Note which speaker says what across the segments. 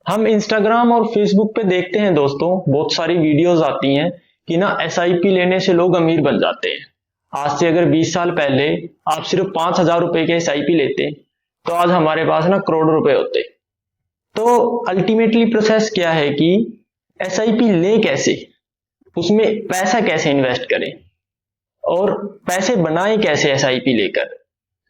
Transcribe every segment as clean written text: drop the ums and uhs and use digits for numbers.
Speaker 1: हम इंस्टाग्राम और फेसबुक पे देखते हैं दोस्तों, बहुत सारी वीडियोस आती हैं कि ना एसआईपी लेने से लोग अमीर बन जाते हैं। आज से अगर 20 साल पहले आप सिर्फ 5,000 रुपए के एसआईपी लेते तो आज हमारे पास ना करोड़ रुपए होते। तो अल्टीमेटली प्रोसेस क्या है कि एसआईपी ले कैसे, उसमें पैसा कैसे इन्वेस्ट करें और पैसे बनाए कैसे एसआईपी लेकर।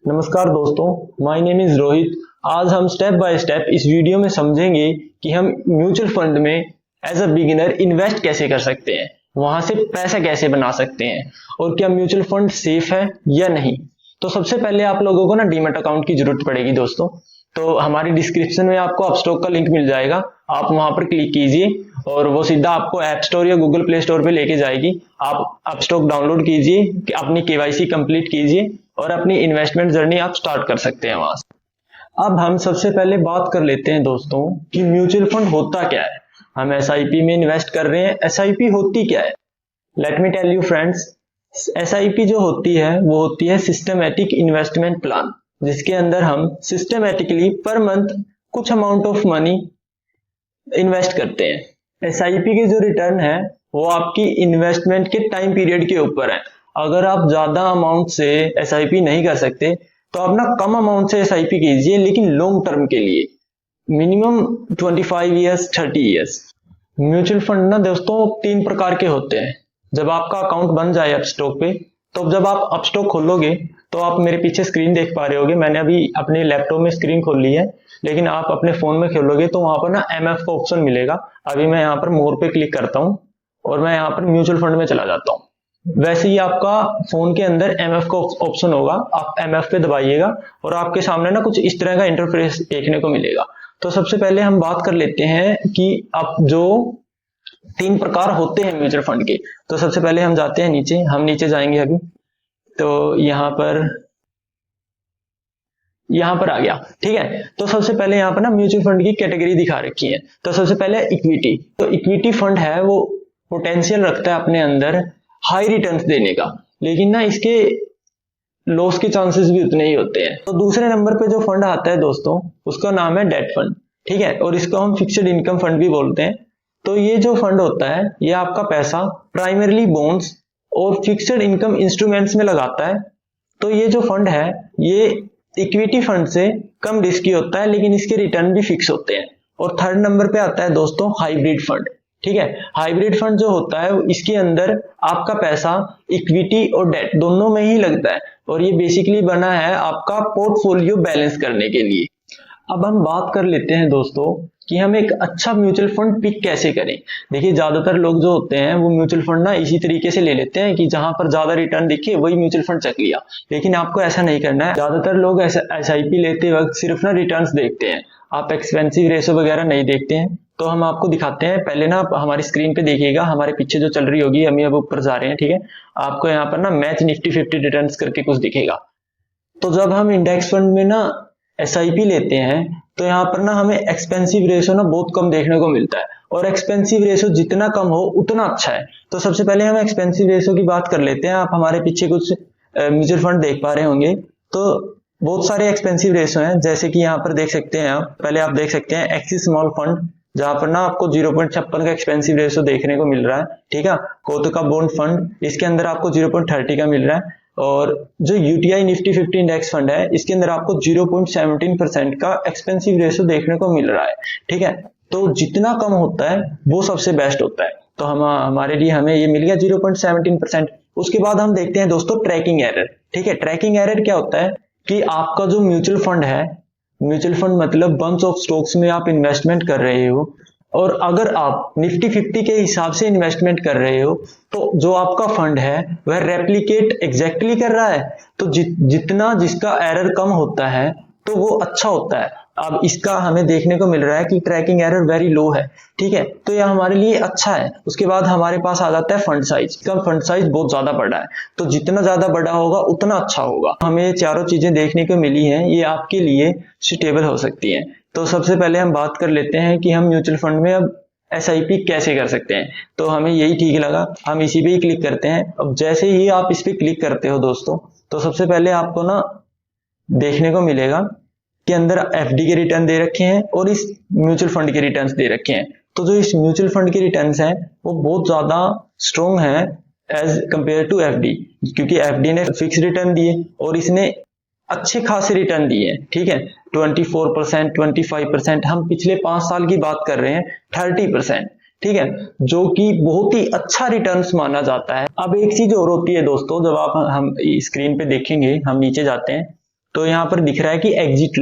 Speaker 1: नमस्कार दोस्तों, माय नेम इज रोहित। आज हम स्टेप बाय स्टेप इस वीडियो में समझेंगे कि हम म्यूचुअल फंड में एज अ बिगिनर इन्वेस्ट कैसे कर सकते हैं, वहां से पैसा कैसे बना सकते हैं और क्या म्यूचुअल फंड सेफ है या नहीं। तो सबसे पहले आप लोगों को ना डीमैट अकाउंट की जरूरत पड़ेगी दोस्तों। तो हमारी डिस्क्रिप्शन में आपको अपस्टॉक का लिंक मिल जाएगा, आप वहां पर क्लिक कीजिए और वो सीधा आपको ऐप स्टोर या गूगल प्ले स्टोर पे लेके जाएगी। आप अपस्टॉक डाउनलोड कीजिए, अपनी केवाईसी कंप्लीट कीजिए और अपनी इन्वेस्टमेंट जर्नी आप स्टार्ट कर सकते हैं वहां से। अब हम सबसे पहले बात कर लेते हैं दोस्तों कि म्यूचुअल फंड होता क्या है। हम एसआईपी में इन्वेस्ट कर रहे हैं, एसआईपी होती क्या है। Let me tell you friends, SIP जो होती है वो होती है सिस्टमैटिक इन्वेस्टमेंट प्लान, जिसके अंदर हम सिस्टमैटिकली पर मंथ कुछ अमाउंट ऑफ मनी इन्वेस्ट करते हैं। एसआईपी के जो रिटर्न है वो आपकी इन्वेस्टमेंट के टाइम पीरियड के ऊपर है। अगर आप ज्यादा अमाउंट से एसआईपी नहीं कर सकते तो आप ना कम अमाउंट से एसआईपी कीजिए, लेकिन लॉन्ग टर्म के लिए, minimum 25 years 30 years. Mutual fund ना दोस्तों 3 प्रकार के होते हैं। जब आपका अकाउंट बन जाए अपस्टॉक पे, तो जब आप अपस्टॉक खोलोगे तो आप मेरे पीछे स्क्रीन देख पा रहे होगे। मैंने अभी अपने लैपटॉप में स्क्रीन खोल ली है, लेकिन आप अपने फोन में खोलोगे तो वहां पर ना एमएफ का ऑप्शन मिलेगा। अभी मैं यहाँ पर मोर पे क्लिक करता हूँ और मैं यहाँ पर म्यूचुअल फंड में चला जाता हूँ। वैसे ही आपका फोन के अंदर एमएफ का ऑप्शन होगा, आप एमएफ पे दबाइएगा और आपके सामने ना कुछ इस तरह का इंटरफेस देखने को मिलेगा। तो सबसे पहले हम बात कर लेते हैं कि आप जो 3 प्रकार होते हैं म्यूचुअल फंड के। तो सबसे पहले हम जाते हैं नीचे, हम नीचे जाएंगे अभी। तो यहाँ पर आ गया, ठीक है। तो सबसे पहले यहाँ पर ना म्यूचुअल फंड की कैटेगरी दिखा रखी है। तो सबसे पहले इक्विटी। तो इक्विटी फंड है वो पोटेंशियल रखता है अपने अंदर हाई रिटर्न्स देने का, लेकिन ना इसके लॉस के चांसेस भी उतने ही होते हैं। तो दूसरे नंबर पे जो फंड आता है दोस्तों, उसका नाम है डेट फंड, ठीक है, और इसको हम फिक्स्ड इनकम फंड भी बोलते हैं। तो ये जो फंड होता है ये आपका पैसा प्राइमरली बॉन्ड्स और फिक्स्ड इनकम इंस्ट्रूमेंट्स में लगाता है। तो ये जो फंड है ये इक्विटी फंड से कम रिस्की होता है, लेकिन इसके रिटर्न भी फिक्स होते हैं। और थर्ड नंबर पे आता है दोस्तों हाइब्रिड फंड, ठीक है। हाइब्रिड फंड जो होता है इसके अंदर आपका पैसा इक्विटी और डेट दोनों में ही लगता है, और ये बेसिकली बना है आपका पोर्टफोलियो बैलेंस करने के लिए। अब हम बात कर लेते हैं दोस्तों कि हम एक अच्छा म्यूचुअल फंड पिक कैसे करें। देखिए, ज्यादातर लोग जो होते हैं वो म्यूचुअल फंड ना इसी तरीके से ले लेते हैं कि जहां पर ज्यादा रिटर्न दिखे वही म्यूचुअल फंड चक लिया, लेकिन आपको ऐसा नहीं करना है। ज्यादातर लोग एसआईपी लेते वक्त सिर्फ ना रिटर्न्स देखते हैं, आप एक्सपेंसिव रेशो वगैरह नहीं देखते हैं। तो हम आपको दिखाते हैं। पहले ना आप हमारी स्क्रीन पे देखिएगा, हमारे पीछे जो चल रही होगी, हम अब ऊपर जा रहे हैं, ठीक है। आपको यहाँ पर ना मैच निफ्टी 50 रिटर्न्स करके कुछ दिखेगा। तो जब हम इंडेक्स फंड में ना एसआईपी लेते हैं तो यहाँ पर ना हमें एक्सपेंसिव रेशो ना बहुत कम देखने को मिलता है, और एक्सपेंसिव रेशो जितना कम हो उतना अच्छा है। तो सबसे पहले हम एक्सपेंसिव रेशो की बात कर लेते हैं। आप हमारे पीछे कुछ म्यूचुअल फंड देख पा रहे होंगे, तो बहुत सारे एक्सपेंसिव रेशो हैं, जैसे कि यहाँ पर देख सकते हैं आप। पहले आप देख सकते हैं एक्सिस स्मॉल फंड, जहां पर ना आपको 0.56 का एक्सपेंसिव रेशो देखने को मिल रहा है, ठीक है। कोटक बॉन्ड फंड, इसके अंदर आपको 0.30 का मिल रहा है। और जो यूटीआई निफ्टी 50 इंडेक्स फंड है, इसके अंदर आपको 0.17% का एक्सपेंसिव रेशो देखने को मिल रहा है, ठीक है। तो जितना कम होता है वो सबसे बेस्ट होता है। तो हमारे लिए हमें ये मिल गया 0.17%। उसके बाद हम देखते हैं दोस्तों ट्रैकिंग एरर, ठीक है। ट्रैकिंग एरर क्या होता है कि आपका जो म्यूचुअल फंड है, म्यूचुअल फंड मतलब बंच ऑफ स्टॉक्स में आप इन्वेस्टमेंट कर रहे हो, और अगर आप निफ्टी 50 के हिसाब से इन्वेस्टमेंट कर रहे हो तो जो आपका फंड है वह रेप्लिकेट एग्जैक्टली कर रहा है। तो जितना जिसका एरर कम होता है तो वो अच्छा होता है। अब इसका हमें देखने को मिल रहा है कि ट्रैकिंग एरर वेरी लो है, ठीक है। तो यह हमारे लिए अच्छा है। उसके बाद हमारे पास आ जाता है फंड साइज। इसका फंड साइज बहुत ज्यादा बड़ा है, तो जितना ज्यादा बड़ा होगा उतना अच्छा होगा। हमें चारों चीजें देखने को मिली हैं, ये आपके लिए सुटेबल हो सकती हैं। तो सबसे पहले हम बात कर लेते हैं कि हम म्यूचुअल फंड में अब एसआईपी कैसे कर सकते हैं। तो हमें यही ठीक लगा, हम इसी पे ही क्लिक करते हैं। अब जैसे ही आप इस पे क्लिक करते हो दोस्तों, तो सबसे पहले आपको ना देखने को मिलेगा के अंदर एफडी के रिटर्न दे रखे हैं और इस म्यूचुअल फंड के रिटर्न्स दे रखे हैं। तो जो इस म्यूचुअल फंड के रिटर्न्स हैं वो बहुत ज्यादा स्ट्रॉन्ग है एज कंपेयर टू एफडी, क्योंकि एफडी ने फिक्स रिटर्न दिए और इसने अच्छे खासे रिटर्न दिए हैं। ठीक है, 24%, 25%, हम पिछले 5 साल की बात कर रहे हैं 30%। ठीक है, जो कि बहुत ही अच्छा रिटर्न्स माना जाता है। अब एक चीज और होती है दोस्तों, जब आप हम स्क्रीन पे देखेंगे, हम नीचे जाते हैं तो यहाँ पर दिख रहा है कि एग्जिट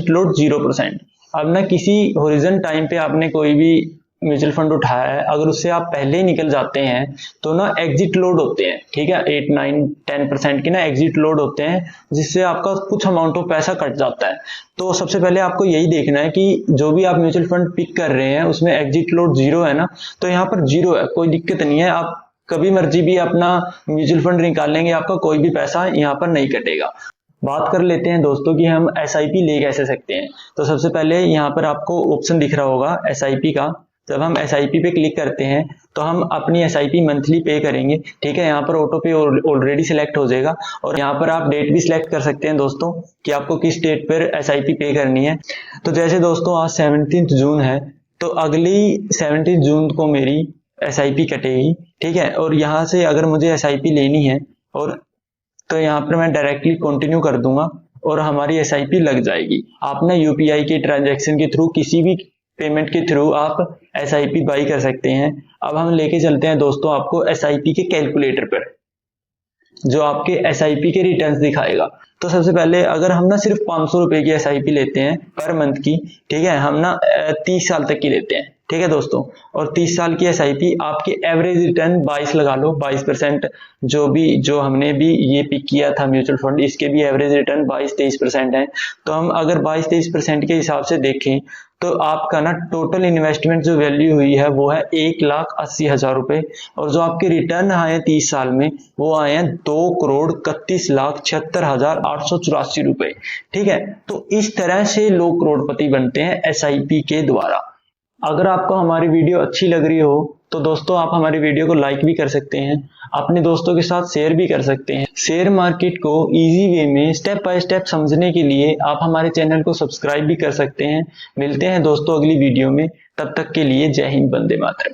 Speaker 1: लोड 0%। अब ना किसी होरिजन टाइम पे आपने कोई भी म्यूचुअल फंड उठाया है, अगर उससे आप पहले ही निकल जाते हैं तो ना एग्जिट लोड होते हैं। ठीक है, 8, 9, 10% के ना एग्जिट लोड होते हैं, जिससे आपका कुछ अमाउंट ऑफ पैसा कट जाता है। तो सबसे पहले आपको यही देखना है कि जो भी आप म्यूचुअल फंड पिक कर रहे हैं उसमें एग्जिट लोड 0 है ना, तो यहाँ पर 0 है, कोई दिक्कत नहीं है। आप कभी मर्जी भी अपना म्यूचुअल फंड निकालेंगे, आपका कोई भी पैसा यहाँ पर नहीं कटेगा। बात कर लेते हैं दोस्तों कि हम SIP ले कैसे सकते हैं। तो सबसे पहले यहाँ पर आपको ऑप्शन दिख रहा होगा SIP का। जब हम SIP पे क्लिक करते हैं तो हम अपनी SIP मंथली पे करेंगे। ठीक है, यहाँ पर ऑटो पे ऑलरेडी सिलेक्ट हो जाएगा और यहाँ पर आप डेट भी सिलेक्ट कर सकते हैं दोस्तों कि आपको किस डेट पर SIP पे करनी है। तो जैसे दोस्तों आज 17 जून है, तो अगली 17 जून को मेरी SIP कटेगी। ठीक है, और यहाँ से अगर मुझे SIP लेनी है और तो यहाँ पर मैं डायरेक्टली कंटिन्यू कर दूंगा और हमारी SIP लग जाएगी। आप ना UPI के ट्रांजैक्शन के थ्रू, किसी भी पेमेंट के थ्रू आप SIP बाई कर सकते हैं। अब हम लेके चलते हैं दोस्तों आपको SIP के कैलकुलेटर पर, जो आपके SIP के रिटर्न्स दिखाएगा। तो सबसे पहले अगर हम ना सिर्फ 500 रुपए की SIP लेते हैं पर मंथ की, ठीक है, हम ना 30 साल तक की लेते हैं। ठीक है दोस्तों, और 30 साल की SIP आपकी एवरेज रिटर्न 22 लगा लो, 22%। जो हमने भी ये पिक किया था म्यूचुअल फंड, इसके भी एवरेज रिटर्न 22-23% है। तो हम अगर 22-23% के हिसाब से देखें तो आपका ना टोटल इन्वेस्टमेंट जो वैल्यू हुई है वो है 1,80,000 रुपए, और जो आपके रिटर्न आए 30 साल में वो आए हैं 2,31,76,884 रुपए। ठीक है, तो इस तरह से लोग करोड़पति बनते हैं SIP के द्वारा। अगर आपको हमारी वीडियो अच्छी लग रही हो तो दोस्तों आप हमारी वीडियो को लाइक भी कर सकते हैं, अपने दोस्तों के साथ शेयर भी कर सकते हैं। शेयर मार्केट को इजी वे में स्टेप बाय स्टेप समझने के लिए आप हमारे चैनल को सब्सक्राइब भी कर सकते हैं। मिलते हैं दोस्तों अगली वीडियो में, तब तक के लिए जय हिंद, वंदे मातरम।